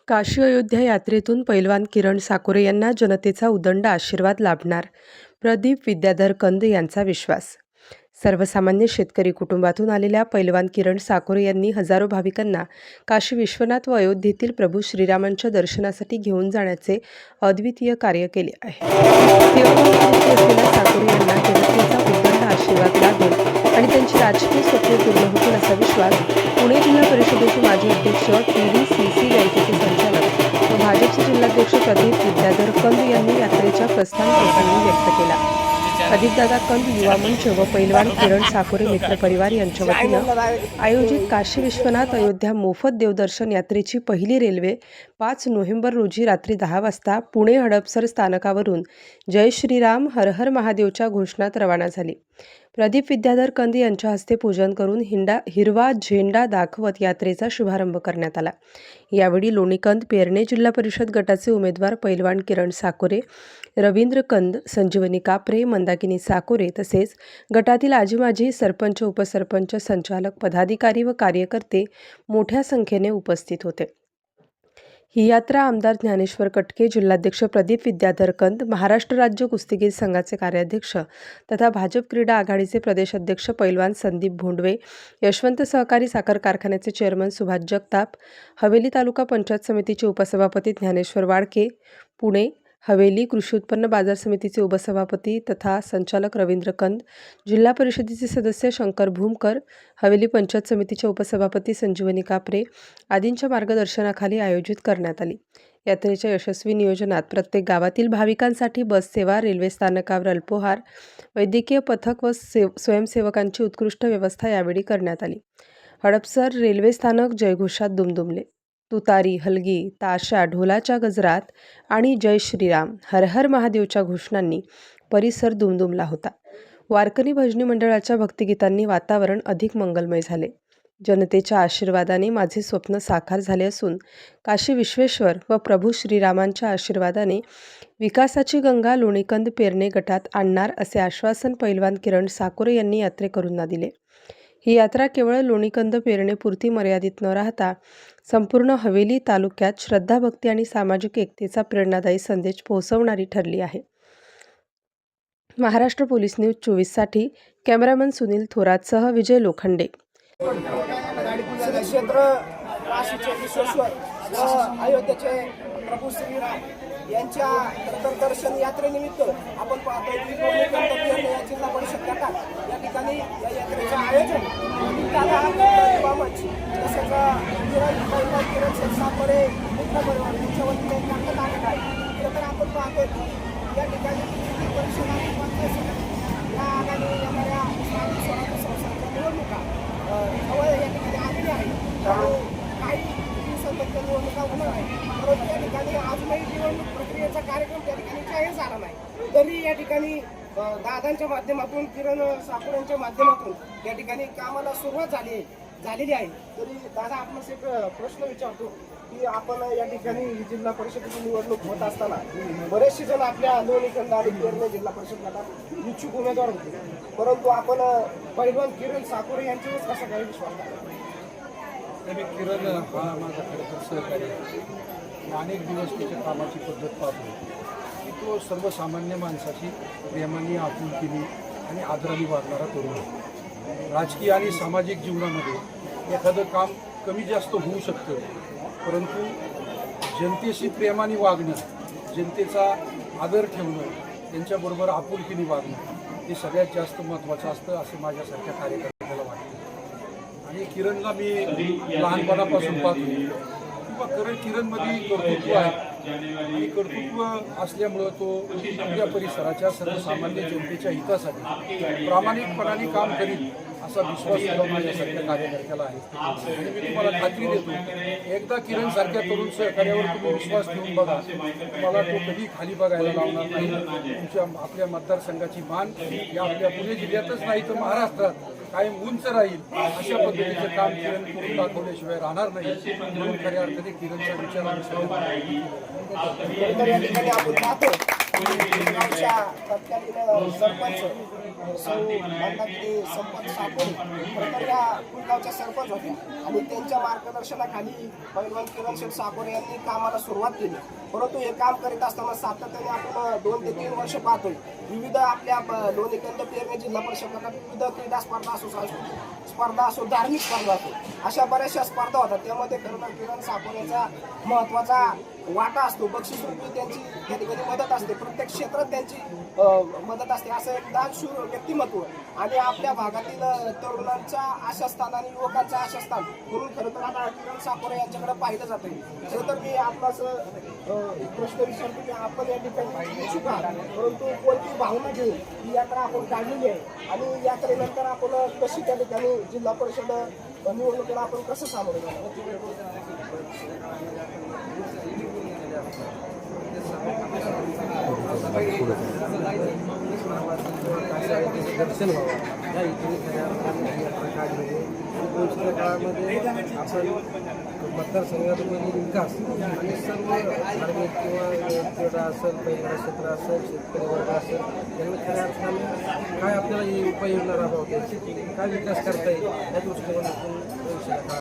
काशी अयोध्या यात्रेतून पैलवान किरण साकोरे यांना जनतेचा उदंड आशीर्वाद लाभणार, प्रदीप विद्याधर कंद यांचा विश्वास. सर्वसामान्य शेतकरी कुटुंबातून आलेल्या पैलवान किरण साकोरे यांनी हजारो भाविकांना काशी विश्वनाथ व अयोध्येतील प्रभू श्रीरामांच्या दर्शनासाठी घेऊन जाण्याचे अद्वितीय कार्य केले आहे. सेवाभावी असलेल्या साकोरे यांना जनतेचा उदंड आशीर्वाद लाभेल आणि त्यांची राजकीय स्वप्ने पूर्ण होतील असा विश्वास पुणे जिल्हा परिषदेचे माजी अध्यक्ष PDCC बँकेचे संचालक व भाजपचे जिल्हाध्यक्ष प्रदीप विद्याधर कंद यांनी यात्रेच्या प्रस्थान करताना व्यक्त केला. प्रदीपदादा कंद युवा मंच व पैलवान किरण साकोरे मित्र परिवार यांच्या वतीनं आयोजित काशी विश्वनाथ अयोध्या मोफत देवदर्शन यात्रेची पहिली रेल्वे 5 नोव्हेंबर रोजी रात्री 10 वाजता पुणे हडपसर स्थानकावरून जय श्रीराम हर हर महादेवच्या घोषणात रवाना झाली. प्रदीप विद्याधर कंद यांच्या हस्ते पूजन करून हिरवा झेंडा दाखवत यात्रेचा शुभारंभ करण्यात आला. यावेळी लोणीकंद पेरणे जिल्हा परिषद गटाचे उमेदवार पैलवान किरण साकोरे, रवींद्र कंद, संजीवनी कापरे, मंदाकिनी साकोरे तसेच गटातील आजी-माजी, सरपंच, उपसरपंच, संचालक, पदाधिकारी व कार्यकर्ते मोठ्या संख्येने उपस्थित होते. ही यात्रा आमदार ज्ञानेश्वर कटके, जिल्हाध्यक्ष प्रदीप विद्याधर कंद, महाराष्ट्र राज्य कुस्तीगीर संघाचे कार्याध्यक्ष तथा भाजप क्रीडा आघाडीचे प्रदेशाध्यक्ष पैलवान संदीप भोंडवे, यशवंत सहकारी साखर कारखान्याचे चेअरमन सुभाष जगताप, हवेली तालुका पंचायत समितीचे उपसभापती ज्ञानेश्वर वाडके, पुणे हवेली कृषी उत्पन्न बाजार समितीचे उपसभापती तथा संचालक रवींद्र कंद, जिल्हा परिषदेचे सदस्य शंकर भूमकर, हवेली पंचायत समितीचे उपसभापती संजीवनी कापरे आदींच्या मार्गदर्शनाखाली आयोजित करण्यात आली. यात्रेच्या यशस्वी नियोजनात प्रत्येक गावातील भाविकांसाठी बस सेवा, रेल्वे स्थानकावर अल्पोहार, वैद्यकीय पथक व स्वयंसेवकांची उत्कृष्ट व्यवस्था यावेळी करण्यात आली. हडपसर रेल्वे स्थानक जयघोषात दुमदुमले. तुतारी, हलगी, ताशा, ढोलाच्या गजरात आणि जय श्रीराम हर हर महादेवच्या घोषणांनी परिसर दुमदुमला होता. वारकरी भजनी मंडळाच्या भक्तिगीतांनी वातावरण अधिक मंगलमय झाले. जनतेच्या आशीर्वादाने माझे स्वप्न साकार झाले असून काशी विश्वेश्वर व प्रभू श्रीरामांच्या आशीर्वादाने विकासाची गंगा लोणीकंद पेरणे गटात आणणार असे आश्वासन पैलवान किरण साकोरे यांनी यात्रेकरूंना दिले. ही यात्रा केवळ लोणीकंद पेरणेपुरती मर्यादित न राहता संपूर्ण हवेली तालुक्यात श्रद्धा, भक्ती आणि सामाजिक एकतेचा प्रेरणादायी संदेश पोहोचवणारी ठरली आहे. महाराष्ट्र पोलीस न्यूज 24 साठी कॅमेरामन सुनील थोरातसह विजय लोखंडे. क्षेत्र काशीचे विश्वेश्वर व अयोध्येचे प्रभू श्रीराम यांच्या दर्शन यात्रेनिमित्त आपण पाहतो की लोणीकंद पेरणे या जिल्हा परिषद गटात या ठिकाणी या यात्रेचे आयोजन तसेच किरण साकोरे मित्र परिवार यांच्या वतीने करण्यात आलेला आहे. तर आपण पाहतो की या ठिकाणी परिषद आणि पंचायत समिती या आगामी येणाऱ्या स्थानिक स्वराज्य संस्थांच्या निवडणुका जवळ या ठिकाणी आलेली आहे. काही दिवसांनंतर निवडणुका होणार आहे, परंतु या ठिकाणी अजूनही निवडणूक प्रक्रियेचा कार्यक्रम त्या ठिकाणी जाहीर झाला नाही. तरी या ठिकाणी दादांच्या माध्यमातून, किरण साकोरेंच्या माध्यमातून या ठिकाणी कामाला सुरुवात झालेली आहे. तरी दादा, आपणास एक प्रश्न विचारतो की आपण या ठिकाणी जिल्हा परिषदेची निवडणूक होत असताना बरेचसे जण आपल्या लोणीकंद आणि पेरणे जिल्हा परिषद गटात इच्छुक उमेदवार होते, परंतु आपण पैलवान किरण साकोरे यांच्यावर कसा काही विश्वास नाही? किरण हा माझा खरंतर सहकारी आहे. अनेक दिवस त्याच्या कामाची पद्धत पाहतो की तो सर्वसामान्य माणसाची प्रेमाने, आपुलकीने आणि आदराने वागणारा तरुण आहे. राजकीय आणि सामाजिक जीवनामध्ये एखादं काम कमी जास्त होऊ शकतं, परंतु जनतेशी प्रेमाने वागणं, जनतेचा आदर ठेवणं, त्यांच्याबरोबर आपुलकीने वागणं हे सगळ्यात जास्त महत्त्वाचं असतं असं माझ्यासारख्या कार्यकर्त्याला वाटतं. आणि किरणला मी लहानपणापासून पाहतो किंवा किरणमध्ये कर्तृत्व आहे आणि कर्तृत्व असल्यामुळं तो आपल्या परिसराच्या सर्वसामान्य जनतेच्या हितासाठी प्रामाणिकपणाने काम करील असा विश्वास सुद्धा माझ्यासारख्या कार्यकर्त्याला आहे. आणि मी तुम्हाला खात्री देतो, एकदा किरणसारख्या तरुण सहकार्यावर तुम्ही विश्वास ठेवून बघा, तुम्हाला तो कधी खाली बघायला लावणार नाही. तुमच्या आपल्या मतदारसंघाची मान या आपल्या पुणे जिल्ह्यातच नाही तर महाराष्ट्रात कायम उंच राहील अशा पद्धतीचं काम किरण करून दाखवल्याशिवाय राहणार नाही. म्हणून खऱ्या अर्थाने किरणचा विचार आम्ही या ठिकाणी आपण पाहतो गावच्या तत्कालीन सरपंच सौ मंदागिरी संपत साकोरे खरं तर या कुलगावच्या सरपंच होत्या आणि त्यांच्या मार्गदर्शनाखाली पैलवान किरण शेठ साकोरे यांनी कामाला सुरुवात केली. परंतु हे काम करीत असताना सातत्याने आपण 2 ते 3 वर्ष पाहतोय विविध आपल्या लोणीकंद पेरणे जिल्हा परिषद गटात विविध क्रीडा स्पर्धा असो, सांस्कृतिक स्पर्धा असो, धार्मिक स्पर्धा असो, अशा बऱ्याचशा स्पर्धा होतात. त्यामध्ये खरं तर किरण साकोरेचा महत्त्वाचा वाटा असतो. बक्षीसरूपी त्यांची त्या ठिकाणी मदत असते. प्रत्येक क्षेत्रात त्यांची मदत असते. असं एक दानशूर व्यक्तिमत्व आणि आपल्या भागातील तरुणांच्या आशास्थान आणि युवकांचं आशास्थान म्हणून खरं तर आता किरण साकोरे यांच्याकडे पाहिलं जातं. खरं तर मी आपलाच प्रश्न विचारतो की आपण या ठिकाणी इच्छुक आहात, परंतु कोणती भावना घेऊन ही यात्रा आपण काढलेली आहे आणि यात्रेनंतर आपण कशी त्या ठिकाणी जिल्हा परिषद निवडणुकीला आपण कसं सामोरे दर्शन व्हावं या इथे यात्रा काढलेली आहे. भविष्याच्या काळामध्ये आपण मतदारसंघामध्ये विकास आणि सर्व धार्मिक किंवा क्रीडा असेल, पहिला क्षेत्र असेल, शेतकरी वर्ग असेल, यांना खऱ्या अर्थाने काय आपल्याला ही उपाययोजना राबवता येईल, काय विकास करता येईल या दृष्टीकोनातून भविष्याच्या